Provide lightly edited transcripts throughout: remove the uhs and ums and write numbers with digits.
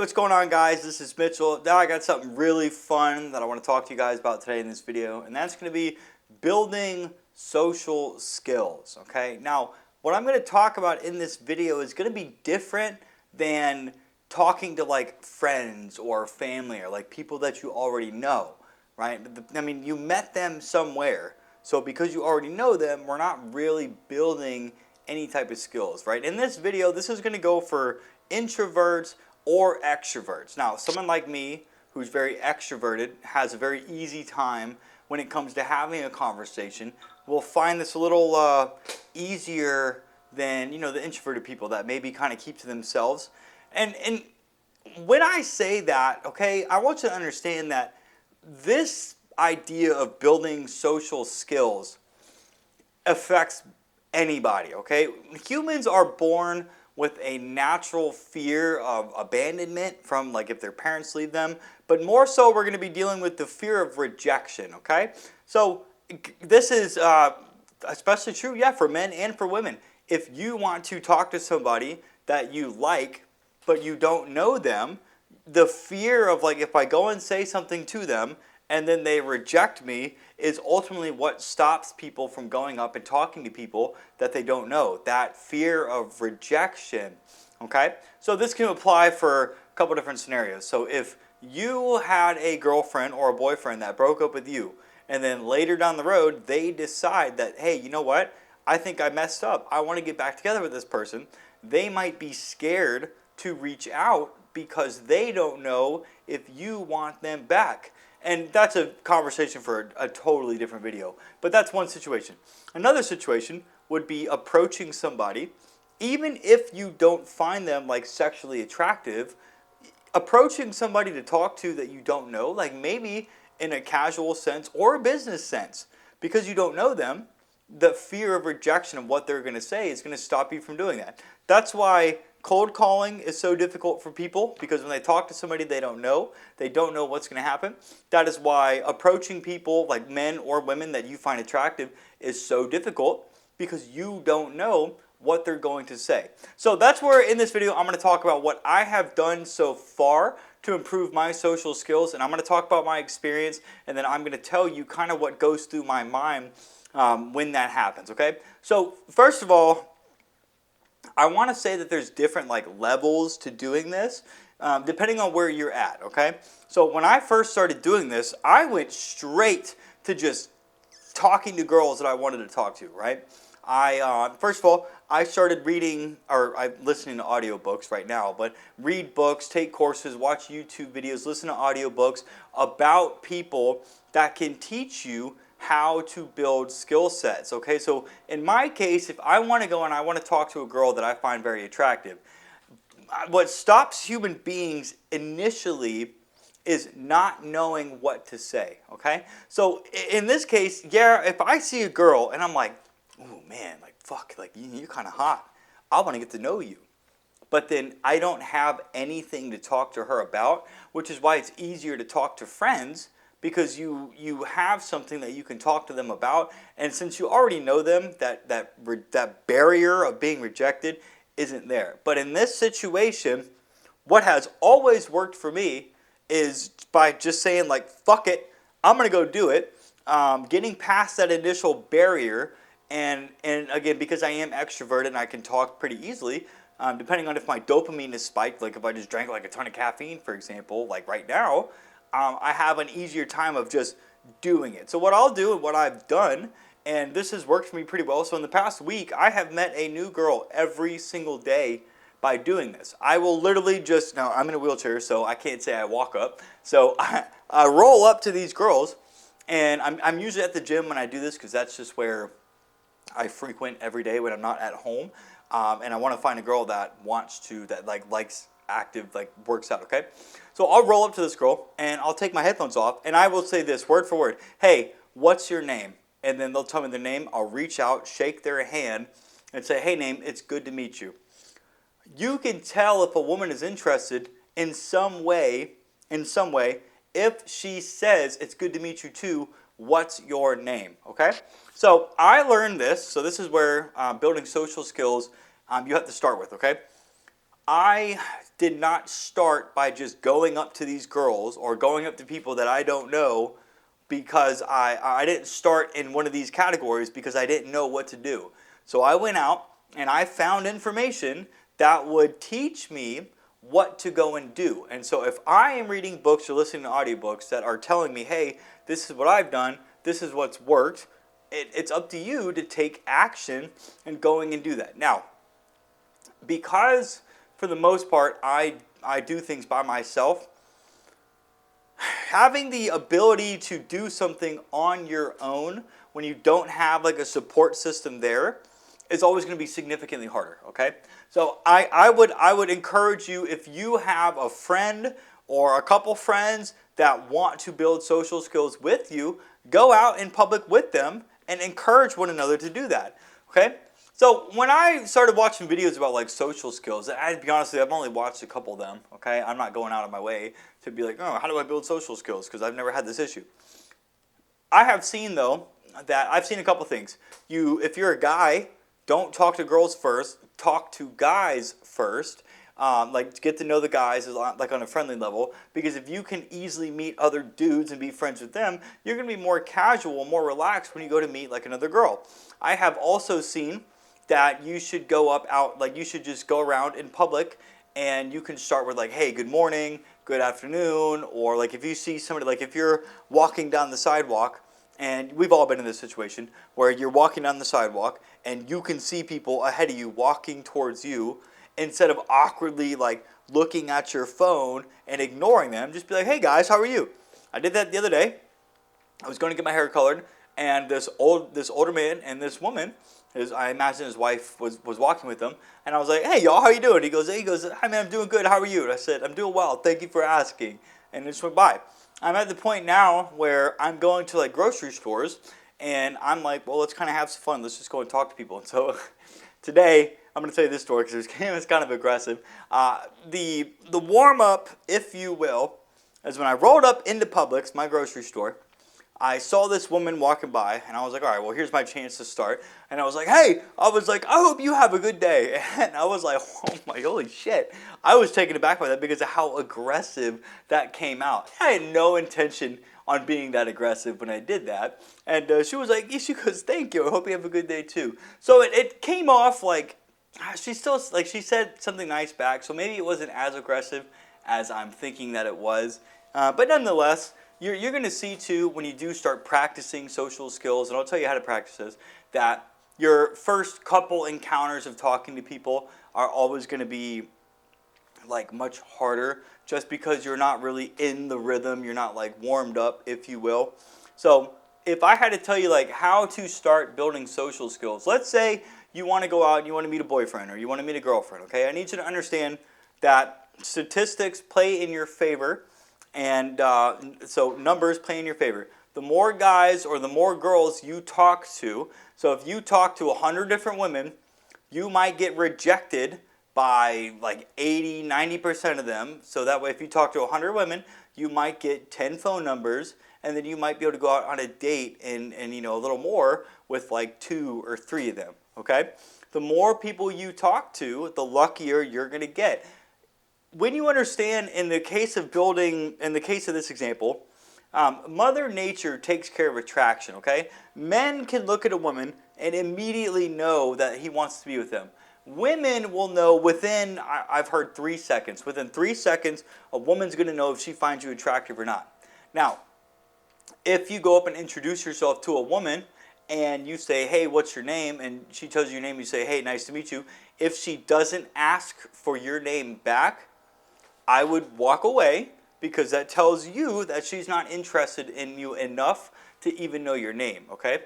what's going on, guys? This is Mitchell. Now I got something really fun that I want to talk to you guys about today in this video, and that's going to be building social skills, okay? Now, what I'm going to talk about in this video is going to be different than talking to like friends or family or like people that you already know, right? I mean, you met them somewhere, so because you already know them, we're not really building any type of skills, right? In this video, this is going to go for introverts or extroverts. Now, someone like me who's very extroverted has a very easy time when it comes to having a conversation. Will find this a little easier than, the introverted people that maybe kind of keep to themselves. And when I say that, okay, I want you to understand that this idea of building social skills affects anybody, okay? Humans are born with a natural fear of abandonment from like if their parents leave them, but more so we're going to be dealing with the fear of rejection, okay? So this is especially true, yeah, for men and for women. If you want to talk to somebody that you like, but you don't know them, the fear of like if I go and say something to them and then they reject me is ultimately what stops people from going up and talking to people that they don't know. That fear of rejection, okay? So this can apply for a couple different scenarios. So if you had a girlfriend or a boyfriend that broke up with you, and then later down the road, they decide that, hey, you know what? I think I messed up. I want to get back together with this person. They might be scared to reach out because they don't know if you want them back. And that's a conversation for a totally different video. But that's one situation. Another situation would be approaching somebody, even if you don't find them like sexually attractive, approaching somebody to talk to that you don't know, like maybe in a casual sense or a business sense, because you don't know them, the fear of rejection of what they're going to say is going to stop you from doing that. That's why cold calling is so difficult for people, because when they talk to somebody they don't know what's going to happen. That is why approaching people, like men or women that you find attractive, is so difficult, because you don't know what they're going to say. So that's where in this video I'm going to talk about what I have done so far to improve my social skills, and I'm going to talk about my experience, and then I'm going to tell you kind of what goes through my mind when that happens, okay? So first of all, I want to say that there's different like levels to doing this, depending on where you're at, okay? So when I first started doing this, I went straight to just talking to girls that I wanted to talk to, right? First of all, I started reading, or I'm listening to audiobooks right now, but read books, take courses, watch YouTube videos, listen to audiobooks about people that can teach you how to build skill sets, okay? So in my case, if I want to go and I want to talk to a girl that I find very attractive, what stops human beings initially is not knowing what to say, okay? So in this case, yeah, if I see a girl and I'm like, oh man, like fuck, like you're kind of hot, I want to get to know you. But then I don't have anything to talk to her about, which is why it's easier to talk to friends, because you have something that you can talk to them about, and since you already know them, that barrier of being rejected isn't there. But in this situation, what has always worked for me is by just saying like, fuck it, I'm going to go do it, getting past that initial barrier, and again, because I am extroverted and I can talk pretty easily, depending on if my dopamine is spiked, like if I just drank like a ton of caffeine, for example, like right now, I have an easier time of just doing it. So what I'll do and what I've done, and this has worked for me pretty well, so in the past week, I have met a new girl every single day by doing this. I will literally just, now I'm in a wheelchair, so I can't say I walk up, so I roll up to these girls, and I'm usually at the gym when I do this, because that's just where I frequent every day when I'm not at home, and I want to find a girl that wants to, that likes active, like works out, okay? So I'll roll up to this girl and I'll take my headphones off and I will say this word for word, hey, what's your name? And then they'll tell me their name. I'll reach out, shake their hand and say, hey name, it's good to meet you. You can tell if a woman is interested in some way if she says it's good to meet you too, what's your name, okay? So I learned this, so this is where building social skills you have to start with, okay? I did not start by just going up to these girls or going up to people that I don't know, because I didn't start in one of these categories because I didn't know what to do. So I went out and I found information that would teach me what to go and do. And so if I am reading books or listening to audiobooks that are telling me, hey, this is what I've done, this is what's worked, it's up to you to take action and going and do that. Now, because for the most part I do things by myself, having the ability to do something on your own when you don't have like a support system there is always going to be significantly harder, okay? So I would encourage you, if you have a friend or a couple friends that want to build social skills with you, go out in public with them and encourage one another to do that, okay? So when I started watching videos about like social skills, and I'd be honest with you, I've only watched a couple of them, okay? I'm not going out of my way to be like, oh, how do I build social skills? Because I've never had this issue. I have seen, though, that I've seen a couple things. If you're a guy, don't talk to girls first. Talk to guys first. Like, get to know the guys like on a friendly level. Because if you can easily meet other dudes and be friends with them, you're going to be more casual, more relaxed when you go to meet like another girl. I have also seen that you should you should just go around in public and you can start with like, hey, good morning, good afternoon, or like if you see somebody, like if you're walking down the sidewalk, and we've all been in this situation where you're walking down the sidewalk and you can see people ahead of you walking towards you, instead of awkwardly like looking at your phone and ignoring them, just be like, hey guys, how are you? I did that the other day. I was going to get my hair colored, and this older man and this woman, I imagine his wife was walking with him, and I was like, hey y'all, how you doing? He goes, hi man, I'm doing good, how are you? And I said, I'm doing well, thank you for asking. And it just went by. I'm at the point now where I'm going to like grocery stores, and I'm like, well, let's kind of have some fun, let's just go and talk to people. And so today, I'm going to tell you this story because it's kind of aggressive. The warm-up, if you will, is when I rolled up into Publix, my grocery store. I saw this woman walking by, and I was like, all right, well, here's my chance to start. And I was like, hey, I hope you have a good day. And I was like, oh my, holy shit. I was taken aback by that because of how aggressive that came out. I had no intention on being that aggressive when I did that. And she was like, she goes, thank you, I hope you have a good day too. So it came off like, she said something nice back, so maybe it wasn't as aggressive as I'm thinking that it was. But nonetheless, you're going to see too, when you do start practicing social skills, and I'll tell you how to practice this, that your first couple encounters of talking to people are always going to be like much harder, just because you're not really in the rhythm, you're not like warmed up, if you will. So if I had to tell you like how to start building social skills, let's say you want to go out and you want to meet a boyfriend or you want to meet a girlfriend, okay? I need you to understand that statistics play in your favor, and so numbers play in your favor. The more guys or the more girls you talk to, so if you talk to 100 different women, you might get rejected by like 80, 90% of them. So that way if you talk to 100 women, you might get 10 phone numbers, and then you might be able to go out on a date and a little more with like 2 or 3 of them, okay? The more people you talk to, the luckier you're going to get. When you understand, in the case of this example, Mother Nature takes care of attraction, okay? Men can look at a woman and immediately know that he wants to be with them. Women will know within, I've heard 3 seconds. Within 3 seconds, a woman's going to know if she finds you attractive or not. Now, if you go up and introduce yourself to a woman and you say, hey, what's your name? And she tells you your name, you say, hey, nice to meet you. If she doesn't ask for your name back, I would walk away, because that tells you that she's not interested in you enough to even know your name, okay?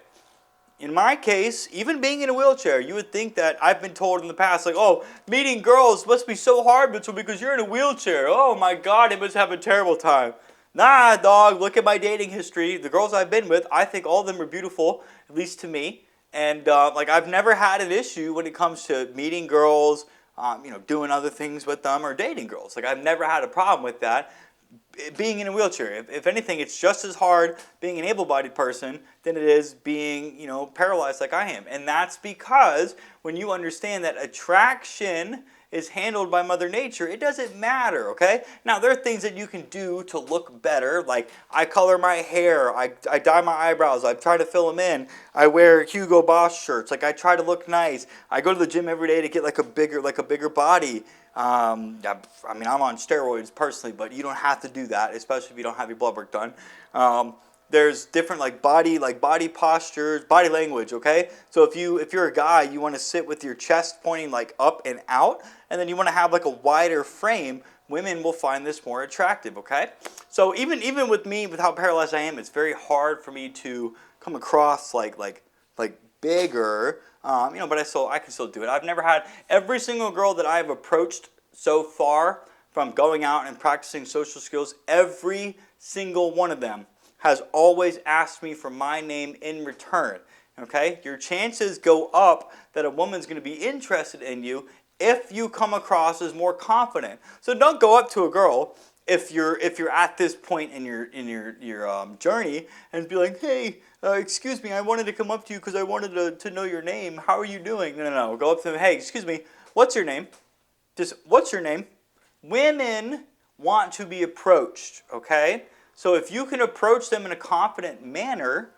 In my case, even being in a wheelchair, you would think that I've been told in the past, like, oh, meeting girls must be so hard, Mitchell, because you're in a wheelchair. Oh my God, it must have a terrible time. Nah, dog, look at my dating history. The girls I've been with, I think all of them are beautiful, at least to me. And I've never had an issue when it comes to meeting girls, doing other things with them, or dating girls. Like, I've never had a problem with that. Being in a wheelchair, if anything, it's just as hard being an able-bodied person than it is being, paralyzed like I am. And that's because when you understand that attraction is handled by Mother Nature, it doesn't matter, okay? Now, there are things that you can do to look better, like I color my hair, I dye my eyebrows, I try to fill them in, I wear Hugo Boss shirts, like I try to look nice, I go to the gym every day to get like a bigger body. I mean, I'm on steroids personally, but you don't have to do that, especially if you don't have your blood work done. There's different body postures, body language, okay? So if you're a guy, you want to sit with your chest pointing like up and out, and then you want to have like a wider frame, women will find this more attractive, okay? So even with me, with how paralyzed I am, it's very hard for me to come across like bigger, but I can still do it. I've never had every single girl that I've approached so far from going out and practicing social skills, every single one of them has always asked me for my name in return, okay? Your chances go up that a woman's going to be interested in you if you come across as more confident. So don't go up to a girl if you're at this point in your journey and be like, hey, excuse me, I wanted to come up to you because I wanted to know your name. How are you doing? No. Go up to them, hey, excuse me, what's your name? Just, what's your name? Women want to be approached, okay? So if you can approach them in a confident manner,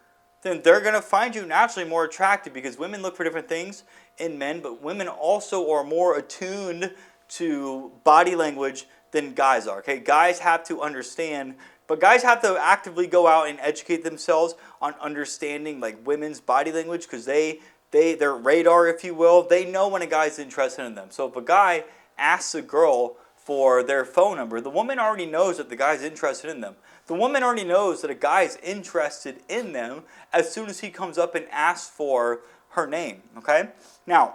then they're going to find you naturally more attractive, because women look for different things in men, but women also are more attuned to body language than guys are, okay? Guys have to understand, but guys have to actively go out and educate themselves on understanding like women's body language, because their radar, if you will, they know when a guy's interested in them. So if a guy asks a girl for their phone number, the woman already knows that the guy's interested in them. The woman already knows that a guy's interested in them as soon as he comes up and asks for her name, okay? Now,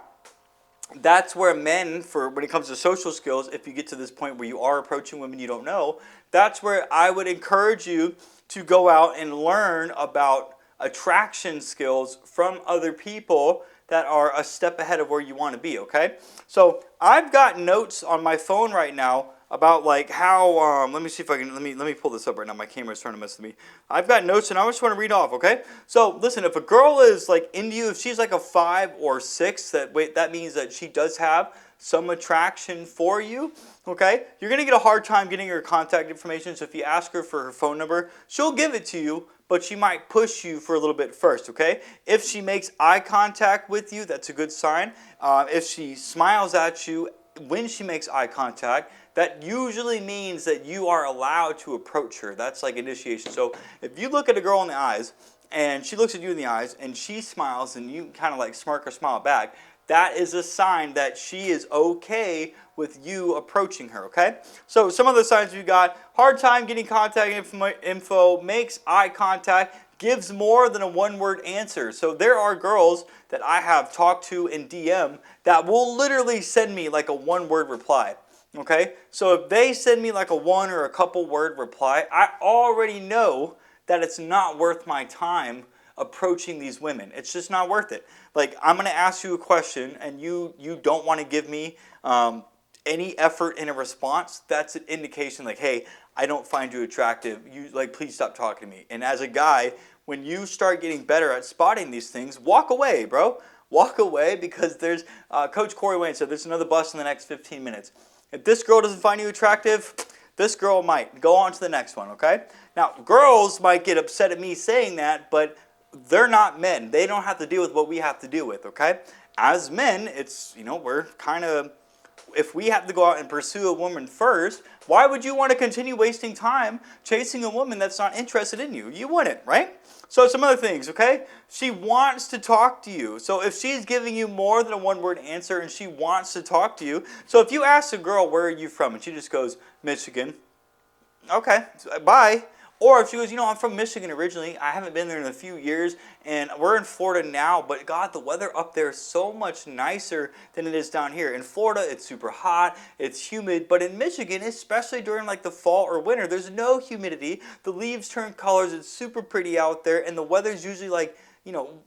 that's where men, when it comes to social skills, if you get to this point where you are approaching women you don't know, that's where I would encourage you to go out and learn about attraction skills from other people that are a step ahead of where you want to be, okay? So I've got notes on my phone right now about like how, let me see if I can, let me pull this up right now. My camera's trying to mess with me. I've got notes and I just want to read off, okay? So listen, if a girl is like into you, if she's like a 5 or 6, that means that she does have some attraction for you, okay? You're going to get a hard time getting her contact information, so if you ask her for her phone number, she'll give it to you, but she might push you for a little bit first, okay? If she makes eye contact with you, that's a good sign. If she smiles at you when she makes eye contact, that usually means that you are allowed to approach her. That's like initiation. So if you look at a girl in the eyes, and she looks at you in the eyes, and she smiles, and you kind of like smirk or smile back, that is a sign that she is okay with you approaching her, okay? So some of the signs we got: hard time getting contact info, makes eye contact, gives more than a one-word answer. So there are girls that I have talked to in DM that will literally send me like a one-word reply, okay? So if they send me like a one or a couple word reply, I already know that it's not worth my time approaching these women. It's just not worth it. Like, I'm going to ask you a question and you don't want to give me any effort in a response. That's an indication like, hey, I don't find you attractive. Please stop talking to me. And as a guy, when you start getting better at spotting these things, walk away, bro. Walk away, because there's, Coach Corey Wayne said, there's another bus in the next 15 minutes. If this girl doesn't find you attractive, this girl might. Go on to the next one, okay? Now, girls might get upset at me saying that, but they're not men. They don't have to deal with what we have to deal with, okay? As men, it's, we're kind of, if we have to go out and pursue a woman first, why would you want to continue wasting time chasing a woman that's not interested in you? You wouldn't, right? So some other things, okay? She wants to talk to you. So if she's giving you more than a one-word answer and she wants to talk to you, so if you ask a girl, where are you from? And she just goes, Michigan. Okay, bye. Or if she goes, I'm from Michigan originally, I haven't been there in a few years, and we're in Florida now, but God, the weather up there is so much nicer than it is down here. In Florida, it's super hot, it's humid, but in Michigan, especially during like the fall or winter, there's no humidity, the leaves turn colors, it's super pretty out there, and the weather's usually like,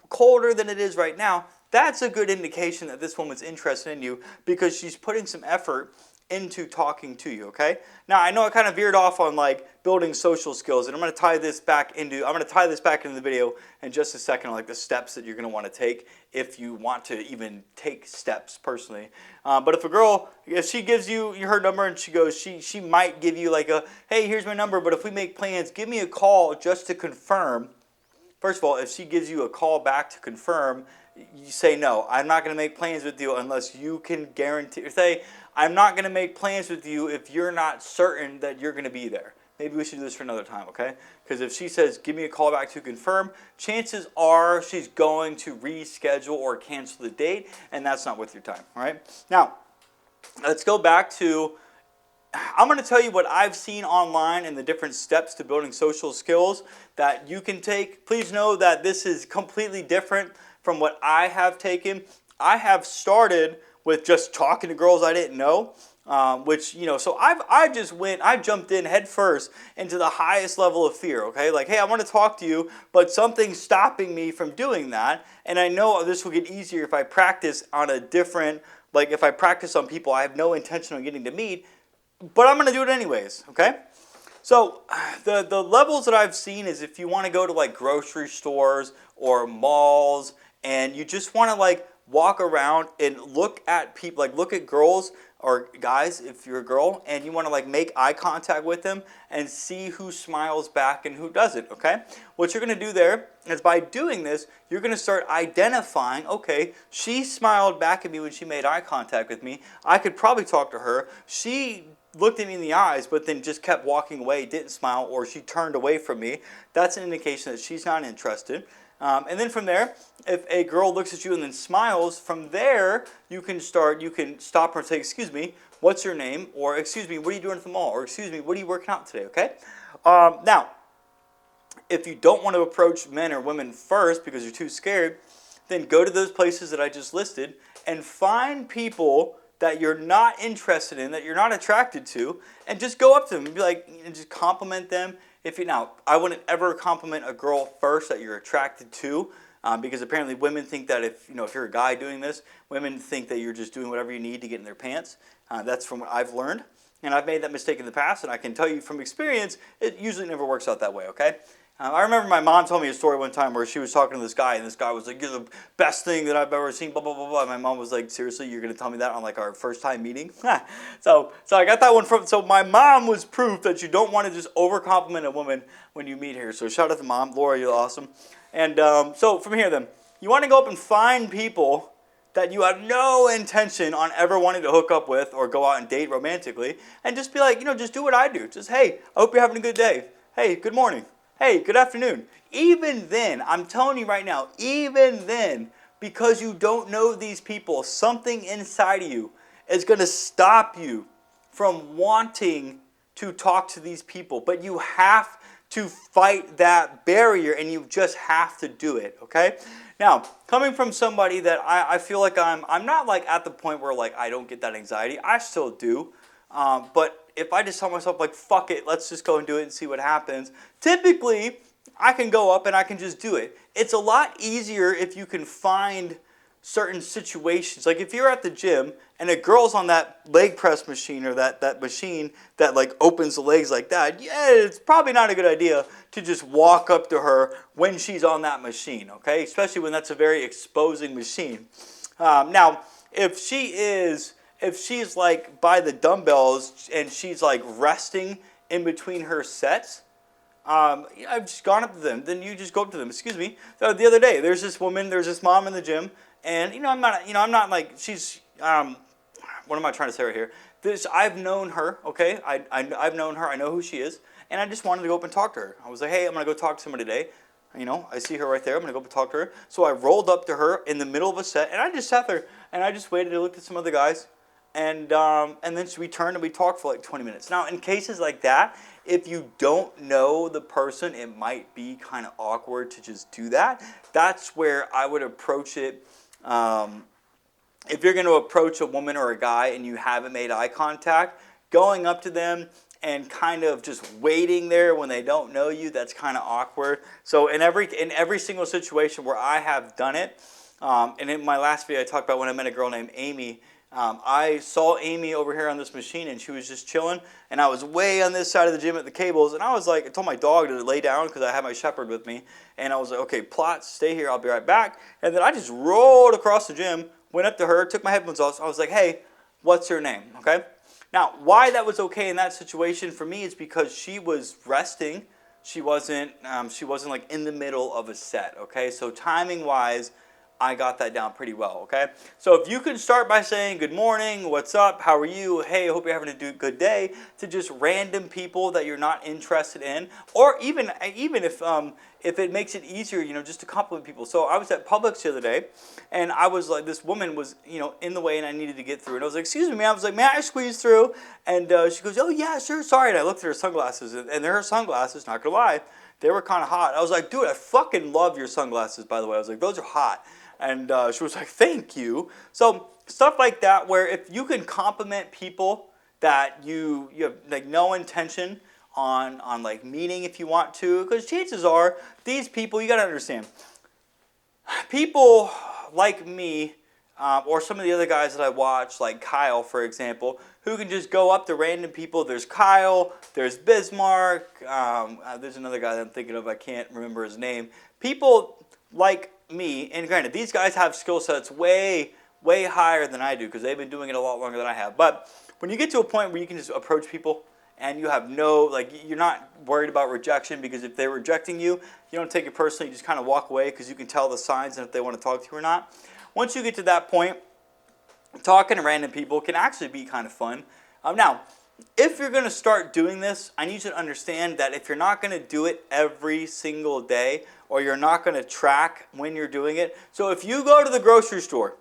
colder than it is right now. That's a good indication that this woman's interested in you, because she's putting some effort into talking to you, okay? Now, I know I kind of veered off on like building social skills, and I'm going to tie this back into the video in just a second, like the steps that you're going to want to take if you want to even take steps personally. But if she gives you her number and she might give you like a, hey, here's my number, but if we make plans, give me a call just to confirm. First of all, if she gives you a call back to confirm, you say, no, I'm not going to make plans with you unless you can guarantee, or say, I'm not going to make plans with you if you're not certain that you're going to be there. Maybe we should do this for another time, okay? Because if she says, give me a call back to confirm, chances are she's going to reschedule or cancel the date, and that's not worth your time, all right? Now, let's go back to, I'm going to tell you what I've seen online and the different steps to building social skills that you can take. Please know that this is completely different from what I have taken. I have started with just talking to girls I didn't know, so I jumped in head first into the highest level of fear, okay? Like, hey, I want to talk to you, but something's stopping me from doing that, and I know this will get easier if I practice on a different, like if I practice on people I have no intention on getting to meet, but I'm going to do it anyways, okay? So the levels that I've seen is if you want to go to like grocery stores or malls and you just want to like walk around and look at people, like look at girls or guys if you're a girl, and you want to like make eye contact with them and see who smiles back and who doesn't, okay? What you're going to do there is by doing this, you're going to start identifying, okay, she smiled back at me when she made eye contact with me. I could probably talk to her. She looked at me in the eyes but then just kept walking away, didn't smile, or she turned away from me. That's an indication that she's not interested. And then from there, if a girl looks at you and then smiles, from there you can stop her and say, excuse me, what's your name? Or excuse me, what are you doing at the mall? Or excuse me, what are you working out today, okay? Now, if you don't want to approach men or women first because you're too scared, then go to those places that I just listed and find people that you're not interested in, that you're not attracted to, and just go up to them and be like, and just compliment them. Now, I wouldn't ever compliment a girl first that you're attracted to, because apparently women think that if you're a guy doing this, women think that you're just doing whatever you need to get in their pants. That's from what I've learned, and I've made that mistake in the past, and I can tell you from experience, it usually never works out that way, okay? I remember my mom told me a story one time where she was talking to this guy, and this guy was like, you're the best thing that I've ever seen, blah, blah, blah, blah. And my mom was like, seriously, you're going to tell me that on like our first time meeting? So I got that one so my mom was proof that you don't want to just over compliment a woman when you meet her. So shout out to Mom. Laura, you're awesome. And so from here then, you want to go up and find people that you have no intention on ever wanting to hook up with or go out and date romantically, and just be like, just do what I do. Just, hey, I hope you're having a good day. Hey, good morning. Hey, good afternoon. Even then, I'm telling you right now, even then, because you don't know these people, something inside of you is going to stop you from wanting to talk to these people. But you have to fight that barrier, and you just have to do it, okay? Now, coming from somebody that I feel like I'm not like at the point where like I don't get that anxiety. I still do. But if I just tell myself like, fuck it, let's just go and do it and see what happens, typically I can go up and I can just do it. It's a lot easier if you can find certain situations. Like if you're at the gym and a girl's on that leg press machine or that machine that like opens the legs like that, yeah, it's probably not a good idea to just walk up to her when she's on that machine, okay? Especially when that's a very exposing machine. Now, if she's like by the dumbbells and she's like resting in between her sets, I've just gone up to them. Then you just go up to them. Excuse me. So the other day, there's this mom in the gym, and I'm not like she's. What am I trying to say right here? I've known her. Okay, I've known her. I know who she is, and I just wanted to go up and talk to her. I was like, hey, I'm gonna go talk to somebody today. I see her right there. I'm gonna go up and talk to her. So I rolled up to her in the middle of a set, and I just sat there and I just waited. I looked at some other guys. And then we turned and we talked for like 20 minutes. Now, in cases like that, if you don't know the person, it might be kind of awkward to just do that. That's where I would approach it. If you're going to approach a woman or a guy and you haven't made eye contact, going up to them and kind of just waiting there when they don't know you, that's kind of awkward. So in every single situation where I have done it, and in my last video I talked about when I met a girl named Amy. I saw Amy over here on this machine, and she was just chilling, and I was way on this side of the gym at the cables, and I was like, I told my dog to lay down because I had my shepherd with me, and I was like, okay, Plot, stay here, I'll be right back. And then I just rolled across the gym, went up to her, took my headphones off. I was like, hey, what's your name? Okay. Now, why that was okay in that situation for me is because she was resting. She wasn't like in the middle of a set. Okay. So timing wise, I got that down pretty well, okay? So if you could start by saying, good morning, what's up, how are you, hey, I hope you're having a good day, to just random people that you're not interested in, or even if it makes it easier, just to compliment people. So I was at Publix the other day, and I was like, this woman was, in the way, and I needed to get through. And I was like, excuse me, man. I was like, may I squeeze through? And she goes, oh, yeah, sure, sorry. And I looked at her sunglasses, and her sunglasses, not gonna lie, they were kind of hot. I was like, dude, I fucking love your sunglasses, by the way. I was like, those are hot. And she was like, thank you. So stuff like that, where if you can compliment people that you have like no intention on like meeting if you want to, because chances are these people, you got to understand, people like me or some of the other guys that I watch, like Kyle, for example, who can just go up to random people. There's Kyle, there's Bismarck, there's another guy that I'm thinking of, I can't remember his name. People like me, and granted, these guys have skill sets way higher than I do because they've been doing it a lot longer than I have. But when you get to a point where you can just approach people and you have you're not worried about rejection, because if they're rejecting you, you don't take it personally. You just kind of walk away because you can tell the signs and if they want to talk to you or not. Once you get to that point, talking to random people can actually be kind of fun. Now, if you're going to start doing this, I need you to understand that if you're not going to do it every single day, or you're not going to track when you're doing it. So if you go to the grocery store,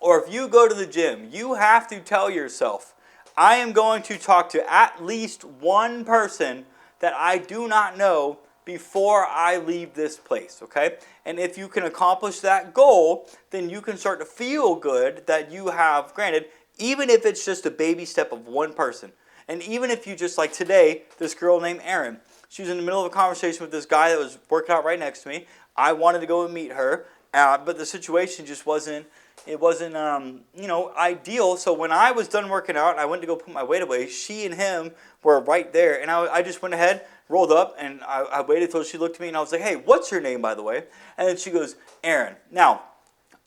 or if you go to the gym, you have to tell yourself, I am going to talk to at least one person that I do not know before I leave this place, okay? And if you can accomplish that goal, then you can start to feel good that you have, granted, even if it's just a baby step of one person. And even if you just, like today, this girl named Erin, she was in the middle of a conversation with this guy that was working out right next to me. I wanted to go and meet her, but the situation just wasn't ideal. So when I was done working out and I went to go put my weight away, she and him were right there. And I just went ahead, rolled up, and I waited till she looked at me, and I was like, hey, what's your name, by the way? And then she goes, Erin. Now,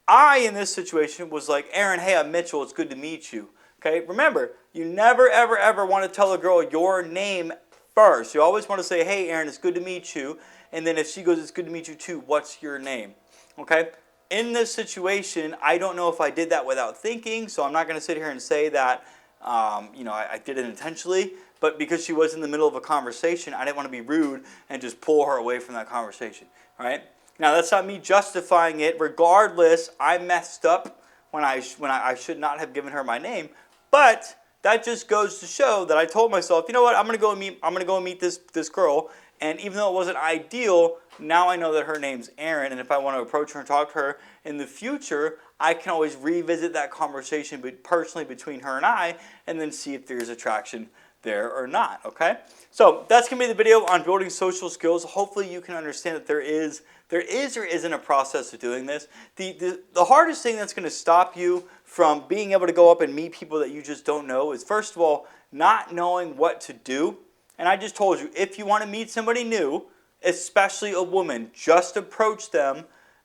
I, in this situation, was like, Erin, hey, I'm Mitchell. It's good to meet you. Okay, remember, you never, ever, ever want to tell a girl your name first. You always want to say, hey, Erin, it's good to meet you. And then if she goes, it's good to meet you too, what's your name? Okay? In this situation, I don't know if I did that without thinking, so I'm not going to sit here and say that, I did it intentionally. But because she was in the middle of a conversation, I didn't want to be rude and just pull her away from that conversation. All right? Now, that's not me justifying it. Regardless, I messed up when I should not have given her my name. But that just goes to show that I told myself, you know what, I'm gonna go and meet this girl, and even though it wasn't ideal, now I know that her name's Erin, and if I want to approach her and talk to her in the future, I can always revisit that conversation personally between her and I, and then see if there's attraction there or not, okay? So that's going to be the video on building social skills. Hopefully you can understand that there is or isn't a process of doing this. The hardest thing that's going to stop you from being able to go up and meet people that you just don't know is, first of all, not knowing what to do. And I just told you, if you want to meet somebody new, especially a woman, just approach them,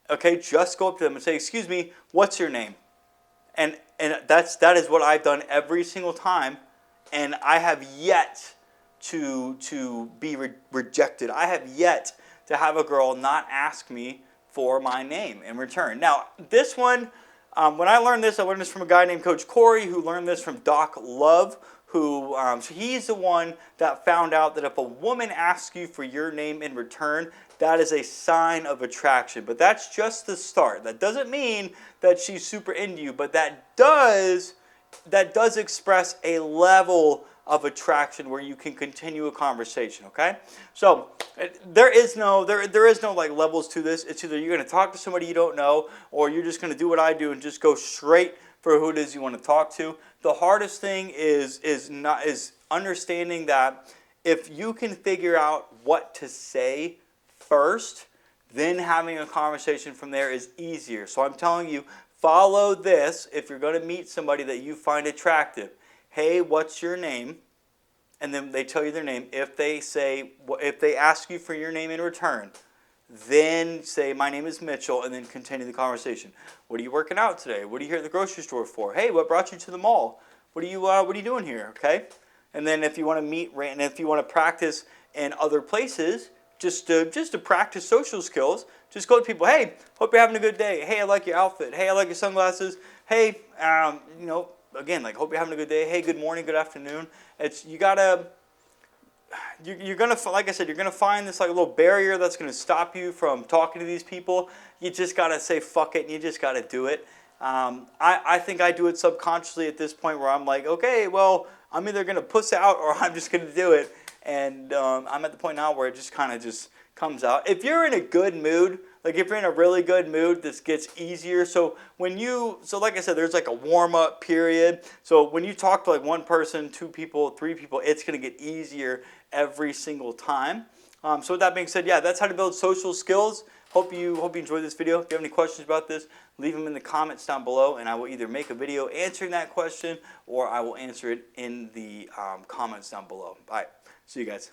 okay? Just go up to them and say, excuse me, what's your name? And that is what I've done every single time, and I have yet to be rejected. I have yet to have a girl not ask me for my name in return. Now, this one, when I learned this from a guy named Coach Corey, who learned this from Doc Love, who so he's the one that found out that if a woman asks you for your name in return, that is a sign of attraction. But that's just the start. That doesn't mean that she's super into you, but that does express a level of attraction where you can continue a conversation, okay? So there is no like levels to this. It's either you're going to talk to somebody you don't know, or you're just going to do what I do and just go straight for who it is you want to talk to. The hardest thing is understanding that if you can figure out what to say first, then having a conversation from there is easier. So I'm telling you, follow this if you're going to meet somebody that you find attractive. Hey, what's your name? And then they tell you their name. If they ask you for your name in return, then say, my name is Mitchell, and then continue the conversation. What are you working out today? What are you here at the grocery store for? Hey, what brought you to the mall? What are you doing here? Okay? And then if you want to meet, and if you want to practice in other places, just to practice social skills, just go to people. Hey, hope you're having a good day. Hey, I like your outfit. Hey, I like your sunglasses. Hey, again, like, hope you're having a good day. Hey, good morning, good afternoon. You're gonna, like I said, you're gonna find this like little barrier that's gonna stop you from talking to these people. You just gotta say fuck it, and you just gotta do it. I think I do it subconsciously at this point where I'm like, okay, well, I'm either gonna puss out or I'm just gonna do it. And I'm at the point now where it just kind of just comes out. If you're in a good mood, like if you're in a really good mood, this gets easier. So like I said, there's like a warm-up period. So when you talk to like one person, two people, three people, it's going to get easier every single time. So with that being said, yeah, that's how to build social skills. Hope you enjoyed this video. If you have any questions about this, leave them in the comments down below, and I will either make a video answering that question or I will answer it in the comments down below. All right. See you guys.